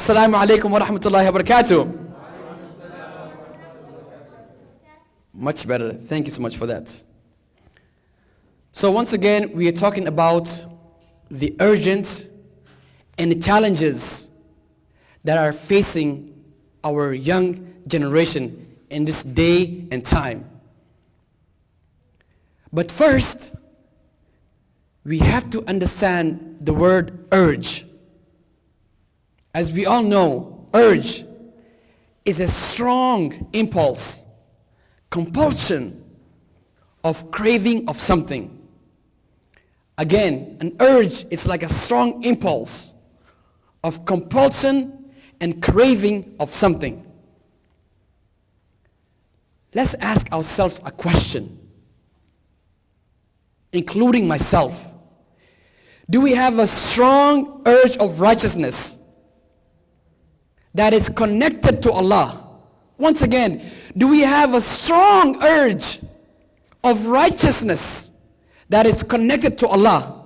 Assalamu alaikum wa rahmatullahi wa barakatuh. Much better. Thank you so much for that. So once again, we are talking about the urgent and the challenges that are facing our young generation in this day and time. But first, we have to understand the word urge. As we all know, urge is a strong impulse, compulsion of craving of something. Again, an urge is like a strong impulse of compulsion and craving of something. Let's ask ourselves a question, including myself. Do we have a strong urge of righteousness that is connected to Allah? Once again, do we have a strong urge of righteousness that is connected to Allah?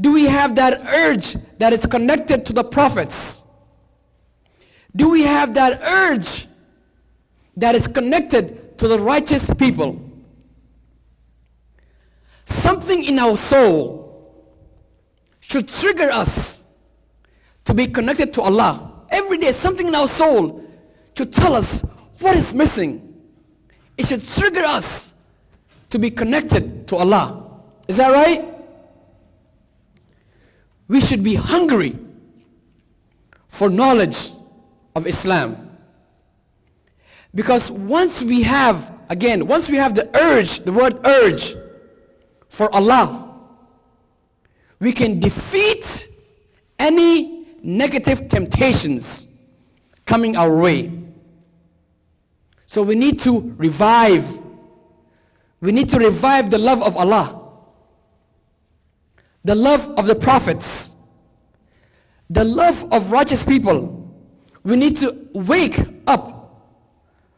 Do we have that urge that is connected to the prophets? Do we have that urge that is connected to the righteous people? Something in our soul should trigger us to be connected to Allah. Every day, something in our soul should tell us what is missing. It should trigger us to be connected to Allah. Is that right? We should be hungry for knowledge of Islam. Because once we have the urge, the word urge, for Allah, we can defeat any negative temptations coming our way. So we need to revive the love of Allah, the love of the prophets, the love of righteous people. We need to wake up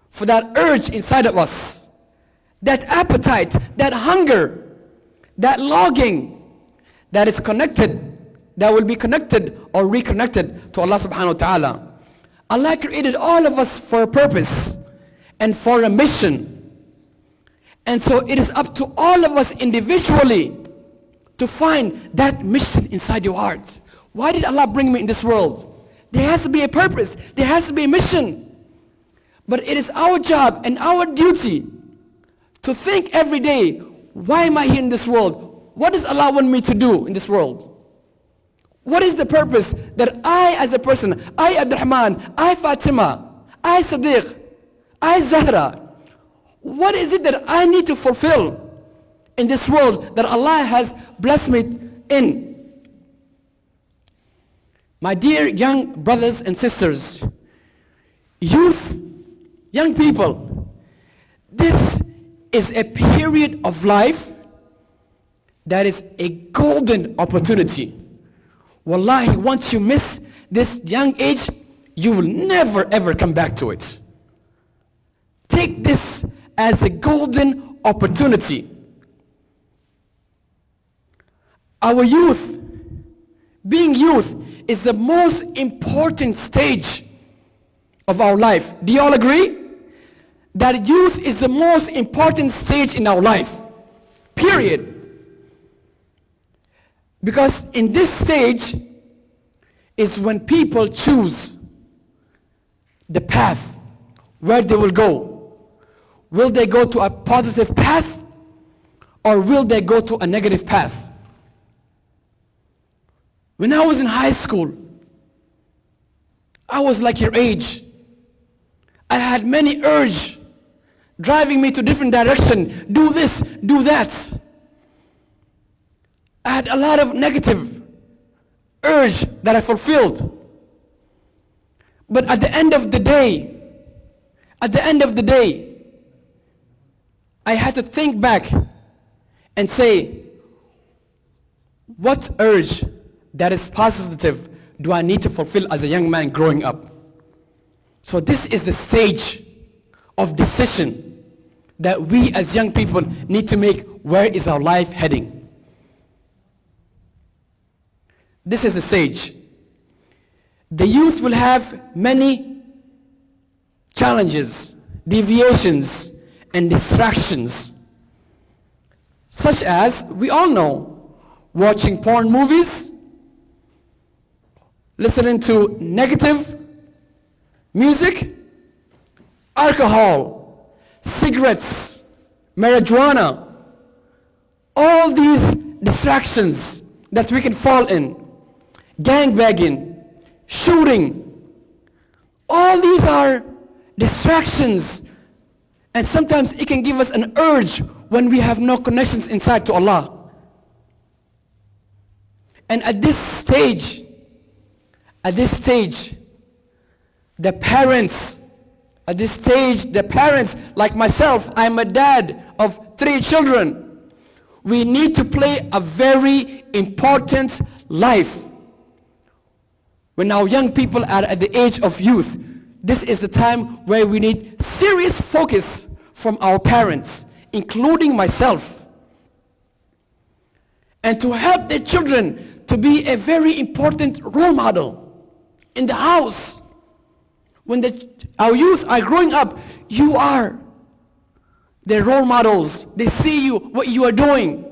for that urge inside of us, that appetite, that hunger, that longing that is connected, that will be connected or reconnected to Allah subhanahu wa ta'ala. Allah created all of us for a purpose and for a mission. And so it is up to all of us individually to find that mission inside your heart. Why did Allah bring me in this world? There has to be a purpose. There has to be a mission. But it is our job and our duty to think every day, why am I here in this world? What does Allah want me to do in this world? What is the purpose that I as a person, I Abdurrahman, I Fatima, I Sadiq, I Zahra, what is it that I need to fulfill in this world that Allah has blessed me in? My dear young brothers and sisters, youth, young people, this is a period of life that is a golden opportunity. Wallahi, once you miss this young age, you will never ever come back to it. Take this as a golden opportunity. Our youth, being youth, is the most important stage of our life. Do you all agree? That youth is the most important stage in our life. Period. Because in this stage is when people choose the path where they will go. Will they go to a positive path or will they go to a negative path? When I was in high school, I was like your age. I had many urge driving me to different direction. Do this, do that. I had a lot of negative urge that I fulfilled. But at the end of the day, I had to think back and say, what urge that is positive do I need to fulfill as a young man growing up? So this is the stage of decision that we as young people need to make. Where is our life heading? This is the stage. the youth will have many challenges, deviations, and distractions, such as, we all know, watching porn movies, listening to negative music, alcohol, cigarettes, marijuana, all these distractions that we can fall in, gangbanging, shooting, all these are distractions, and sometimes it can give us an urge when we have no connections inside to Allah. And at this stage, the parents, like myself, I'm a dad of 3 children. We need to play a very important life. When our young people are at the age of youth, this is the time where we need serious focus from our parents, including myself, and to help their children to be a very important role model in the house. When our youth are growing up, you are their role models. They see you, what you are doing.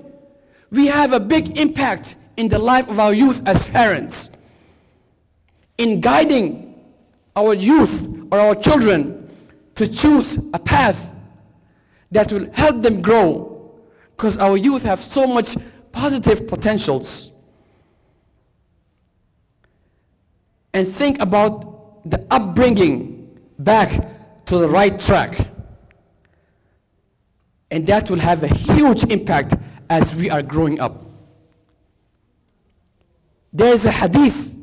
We have a big impact in the life of our youth as parents, in guiding our youth or our children to choose a path that will help them grow, because our youth have so much positive potentials. And think about the upbringing back to the right track. And that will have a huge impact as we are growing up. There is a hadith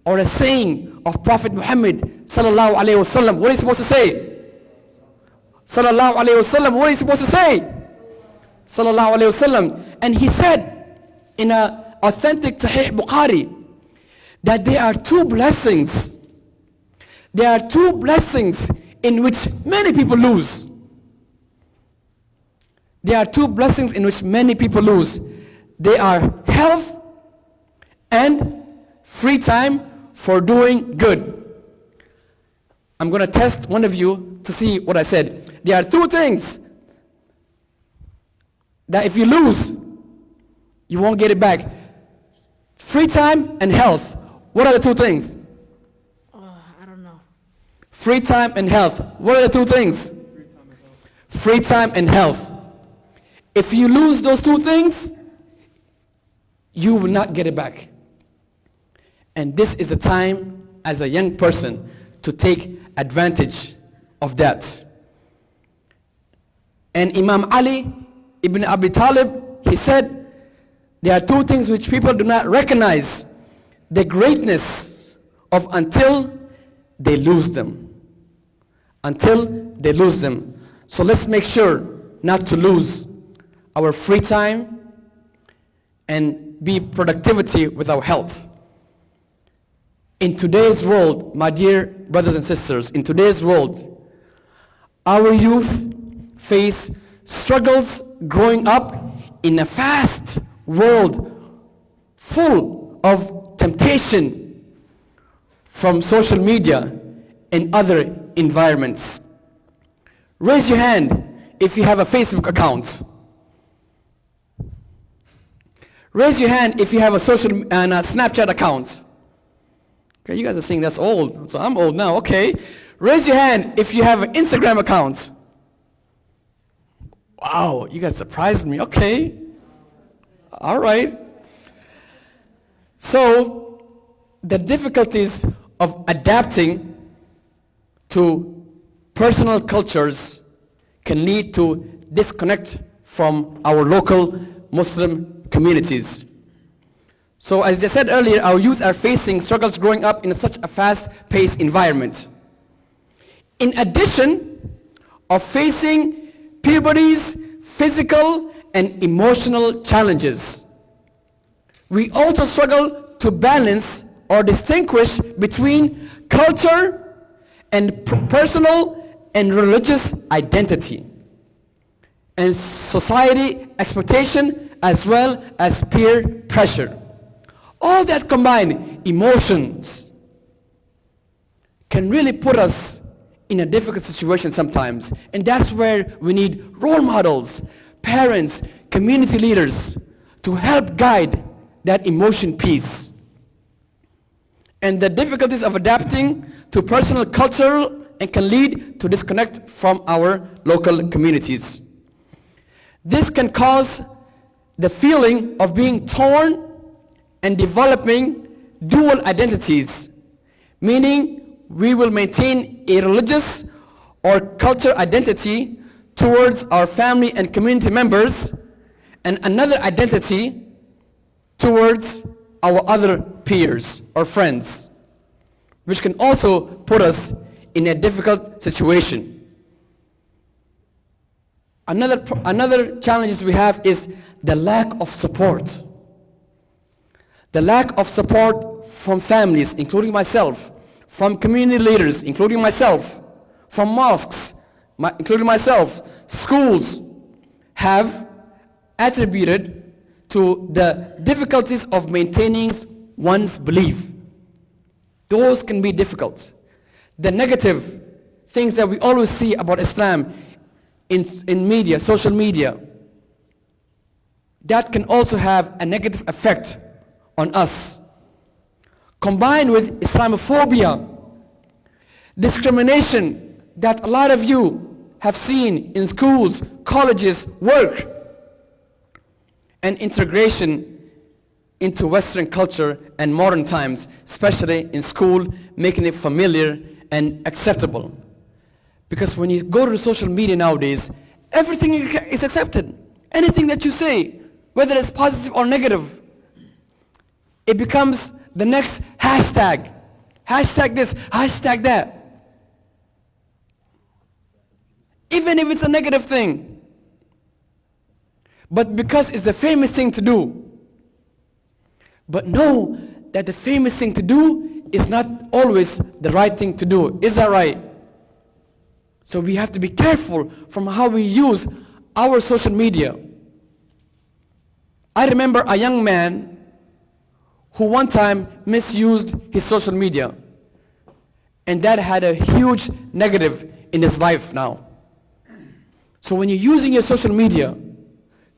or a saying of Prophet Muhammad sallallahu alaihi wasallam. What is he supposed to say? Sallallahu alaihi wasallam. What is he supposed to say? Sallallahu alaihi wasallam. And he said in an authentic Sahih Bukhari that there are 2 blessings. There are 2 blessings in which many people lose. There are 2 blessings in which many people lose. They are health and free time for doing good. I'm going to test one of you to see what I said. There are 2 things that if you lose, you won't get it back. Free time and health. What are the 2 things? I don't know. Free time and health. What are the 2 things? Free time and health. If you lose those 2 things, you will not get it back. And this is the time as a young person to take advantage of that. And Imam Ali ibn Abi Talib, he said, there are 2 things which people do not recognize the greatness of until they lose them. Until they lose them. So let's make sure not to lose our free time and be productivity with our health. In today's world, my dear brothers and sisters, in today's world, our youth face struggles growing up in a fast world full of temptation from social media and other environments. Raise your hand if you have a Facebook account. Raise your hand if you have a social and a Snapchat account. Okay, you guys are saying that's old, so I'm old now, okay. Raise your hand if you have an Instagram account. Wow, you guys surprised me, okay. All right. So, the difficulties of adapting to personal cultures can lead to disconnect from our local Muslim communities. So as I said earlier, our youth are facing struggles growing up in such a fast-paced environment. In addition of facing puberty's physical and emotional challenges, we also struggle to balance or distinguish between culture and personal and religious identity, and society expectation as well as peer pressure. All that combined, emotions, can really put us in a difficult situation sometimes. And that's where we need role models, parents, community leaders to help guide that emotion piece. And the difficulties of adapting to personal cultural and can lead to disconnect from our local communities. This can cause the feeling of being torn and developing dual identities, meaning we will maintain a religious or cultural identity towards our family and community members and another identity towards our other peers or friends, which can also put us in a difficult situation. Another challenge we have is the lack of support. The lack of support from families, including myself, from community leaders, including myself, from mosques, including myself, schools, have attributed to the difficulties of maintaining one's belief. Those can be difficult. The negative things that we always see about Islam in media, social media, that can also have a negative effect on us. Combined with Islamophobia, discrimination that a lot of you have seen in schools, colleges, work, and integration into Western culture and modern times, especially in school, making it familiar and acceptable. Because when you go to social media nowadays, everything is accepted. Anything that you say, whether it's positive or negative, it becomes the next hashtag. Hashtag this, hashtag that. Even if it's a negative thing. But because it's the famous thing to do. But know that the famous thing to do is not always the right thing to do. Is that right? So we have to be careful from how we use our social media. I remember a young man who one time misused his social media. And that had a huge negative in his life now. So when you're using your social media,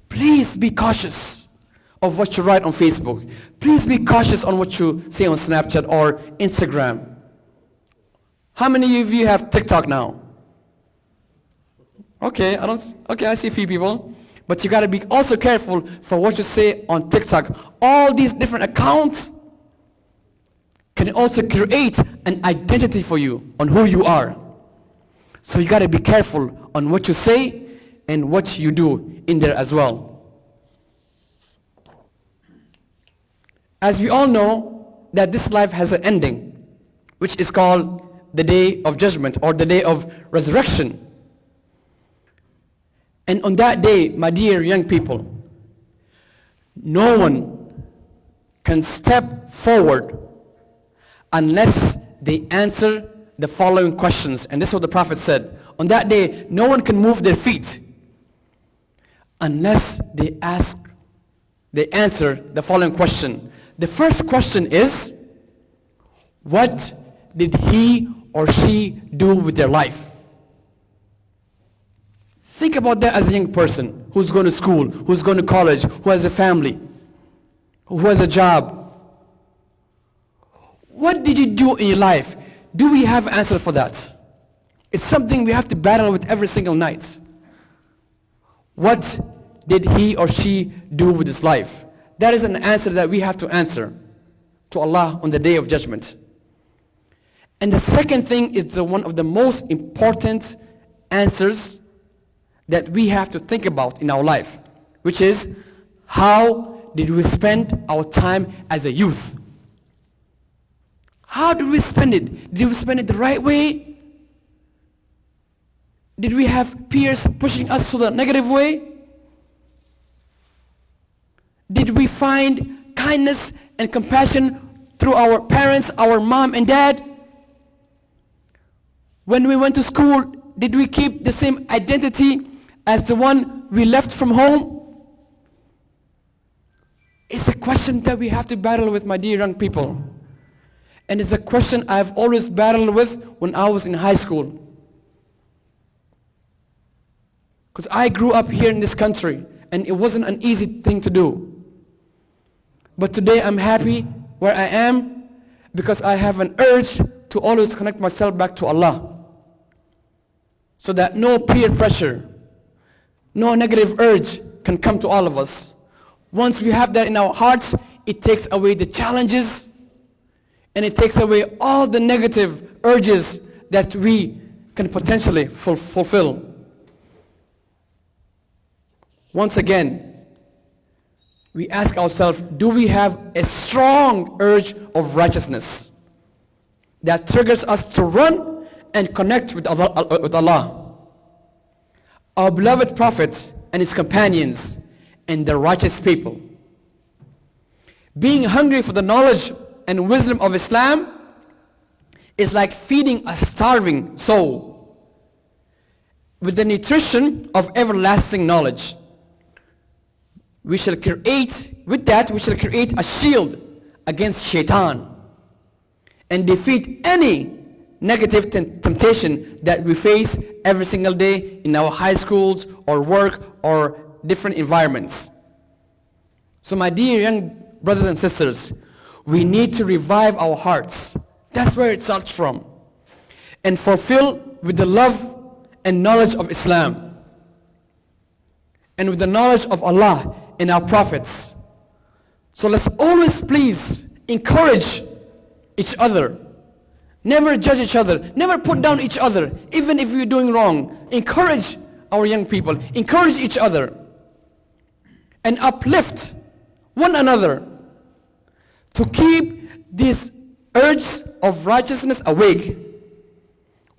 please be cautious of what you write on Facebook. Please be cautious on what you say on Snapchat or Instagram. How many of you have TikTok now? Okay, I see a few people. But you gotta be also careful for what you say on TikTok. All these different accounts can also create an identity for you on who you are. So you gotta be careful on what you say and what you do in there as well. As we all know that this life has an ending, which is called the day of judgment or the day of resurrection. And on that day, my dear young people, no one can step forward unless they answer the following questions. And this is what the Prophet said. On that day, no one can move their feet unless they answer the following question. The first question is, what did he or she do with their life? Think about that as a young person who's going to school, who's going to college, who has a family, who has a job. What did you do in your life? Do we have an answer for that? It's something we have to battle with every single night. What did he or she do with his life? That is an answer that we have to answer to Allah on the day of judgment. And the second thing is one of the most important answers that we have to think about in our life, which is, how did we spend our time as a youth? How did we spend it? Did we spend it the right way? Did we have peers pushing us to the negative way? Did we find kindness and compassion through our parents, our mom and dad? When we went to school, did we keep the same identity as the one we left from home? It's a question that we have to battle with, my dear young people. And it's a question I've always battled with when I was in high school. Because I grew up here in this country, and it wasn't an easy thing to do. But today I'm happy where I am because I have an urge to always connect myself back to Allah. So that no peer pressure, no negative urge can come to all of us. Once we have that in our hearts, it takes away the challenges and it takes away all the negative urges that we can potentially fulfill. Once again, we ask ourselves, do we have a strong urge of righteousness that triggers us to run and connect with Allah? Our beloved Prophet and his companions and the righteous people. Being hungry for the knowledge and wisdom of Islam is like feeding a starving soul with the nutrition of everlasting knowledge. We shall create a shield against shaitan and defeat any negative temptation that we face every single day in our high schools or work or different environments. So my dear young brothers and sisters, we need to revive our hearts. That's where it starts from. And fulfill with the love and knowledge of Islam. And with the knowledge of Allah and our prophets. So let's always please encourage each other. Never judge each other. Never put down each other. Even if you're doing wrong. Encourage our young people. Encourage each other. And uplift one another to keep these urges of righteousness awake.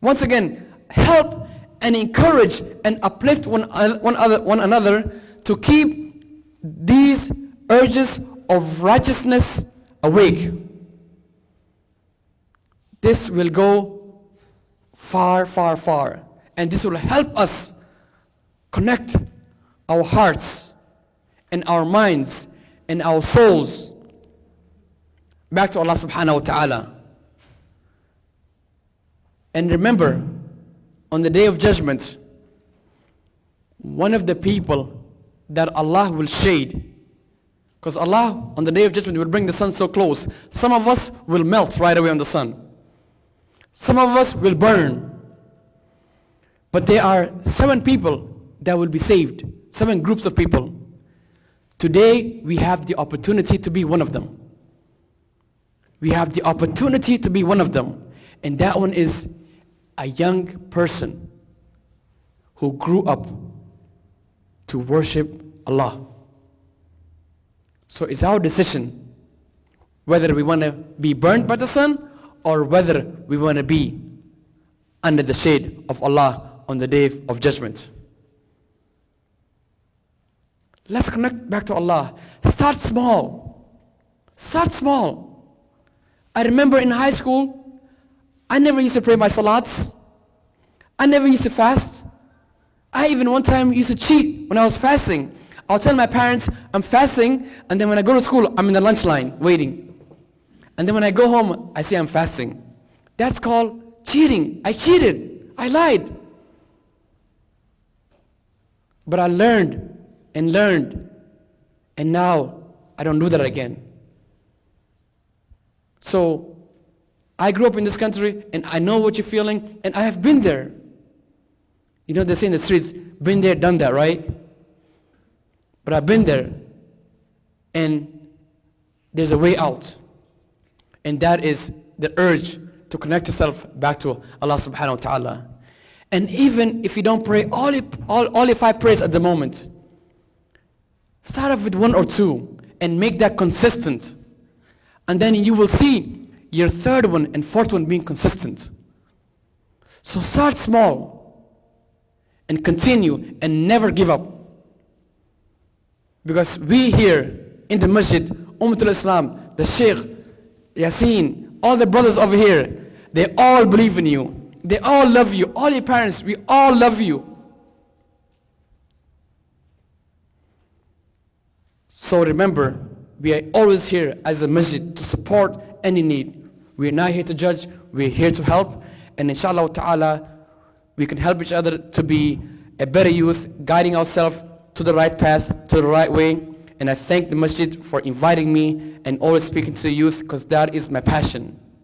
Once again, help and encourage and uplift one another to keep these urges of righteousness awake. This will go far, far, far. And this will help us connect our hearts and our minds and our souls back to Allah subhanahu wa ta'ala. And remember, on the day of judgment, one of the people that Allah will shade, because Allah on the day of judgment will bring the sun so close, some of us will melt right away on the sun. Some of us will burn. But there are 7 people that will be saved, 7 groups of people. Today we have the opportunity to be one of them. We have the opportunity to be one of them. And that one is a young person who grew up to worship Allah. So it's our decision whether we want to be burnt by the sun or whether we want to be under the shade of Allah on the day of judgment. Let's connect back to Allah. Start small. Start small. I remember in high school, I never used to pray my salats. I never used to fast. I even one time used to cheat when I was fasting. I'll tell my parents I'm fasting, and then when I go to school, I'm in the lunch line waiting. And then when I go home, I say I'm fasting. That's called cheating. I cheated. I lied. But I learned, and now I don't do that again. So I grew up in this country, and I know what you're feeling, and I have been there. You know, they say in the streets, been there, done that, right? But I've been there, and there's a way out. And that is the urge to connect yourself back to Allah subhanahu wa ta'ala. And even if you don't pray all your 5 prayers at the moment, start off with 1 or 2 and make that consistent. And then you will see your 3rd one and 4th one being consistent. So start small and continue and never give up. Because we here in the masjid, Ummatul Islam, the Sheikh, Yasin, all the brothers over here, they all believe in you. They all love you. All your parents, we all love you. So remember, we are always here as a masjid to support any need We're not here to judge, we're here to help. And inshallah ta'ala, we can help each other to be a better youth, guiding ourselves to the right path, to the right way. And I thank the masjid for inviting me and always speaking to the youth, because that is my passion.